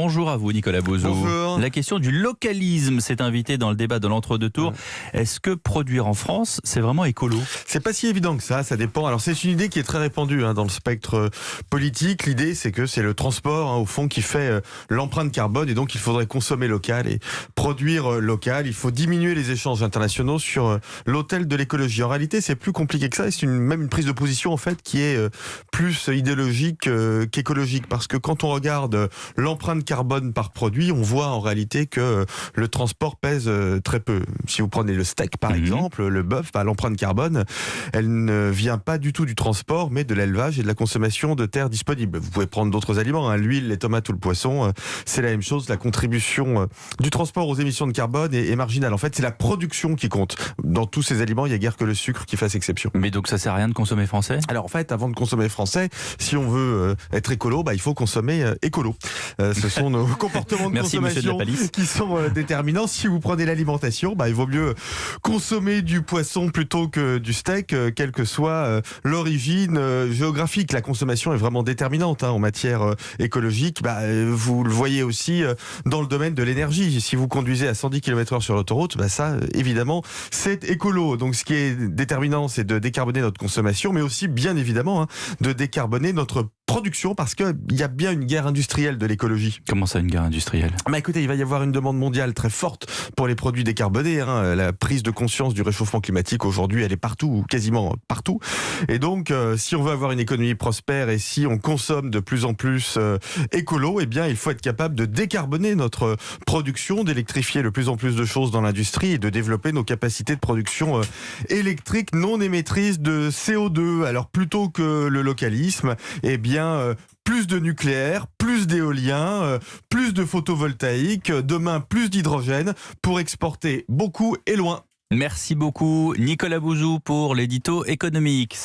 Bonjour à vous Nicolas Bouzou. Bonjour. La question du localisme s'est invitée dans le débat de l'entre-deux tours. Est-ce que produire en France, c'est vraiment écolo ? C'est pas si évident que ça dépend. Alors c'est une idée qui est très répandue dans le spectre politique. L'idée c'est que c'est le transport au fond qui fait l'empreinte carbone et donc il faudrait consommer local et produire local. Il faut diminuer les échanges internationaux sur l'autel de l'écologie. En réalité c'est plus compliqué que ça et c'est même une prise de position en fait qui est plus idéologique qu'écologique parce que quand on regarde l'empreinte carbone par produit, on voit en réalité que le transport pèse très peu. Si vous prenez le steak par exemple, le bœuf, l'empreinte carbone, elle ne vient pas du tout du transport, mais de l'élevage et de la consommation de terres disponibles. Vous pouvez prendre d'autres aliments, l'huile, les tomates ou le poisson, c'est la même chose. La contribution du transport aux émissions de carbone est marginale. En fait, c'est la production qui compte. Dans tous ces aliments, il n'y a guère que le sucre qui fasse exception. Mais donc ça sert à rien de consommer français ? Alors en fait, avant de consommer français, si on veut être écolo, il faut consommer écolo. Ce sont nos comportements de consommation qui sont déterminants. Si vous prenez l'alimentation, il vaut mieux consommer du poisson plutôt que du steak, quelle que soit l'origine géographique. La consommation est vraiment déterminante en matière écologique. Vous le voyez aussi dans le domaine de l'énergie. Si vous conduisez à 110 km/h sur l'autoroute, ça, évidemment, c'est écolo. Donc ce qui est déterminant, c'est de décarboner notre consommation, mais aussi, bien évidemment, de décarboner notre production, parce qu'il y a bien une guerre industrielle de l'écologie. Comment ça, une guerre industrielle ? Écoutez, il va y avoir une demande mondiale très forte pour les produits décarbonés. La prise de conscience du réchauffement climatique aujourd'hui, elle est partout, quasiment partout. Et donc, si on veut avoir une économie prospère et si on consomme de plus en plus écolo, il faut être capable de décarboner notre production, d'électrifier de plus en plus de choses dans l'industrie et de développer nos capacités de production électrique non émettrices de CO2. Alors, plutôt que le localisme, plus de nucléaire, plus d'éolien, plus de photovoltaïque, demain plus d'hydrogène pour exporter beaucoup et loin. Merci beaucoup Nicolas Bouzou pour l'édito économique.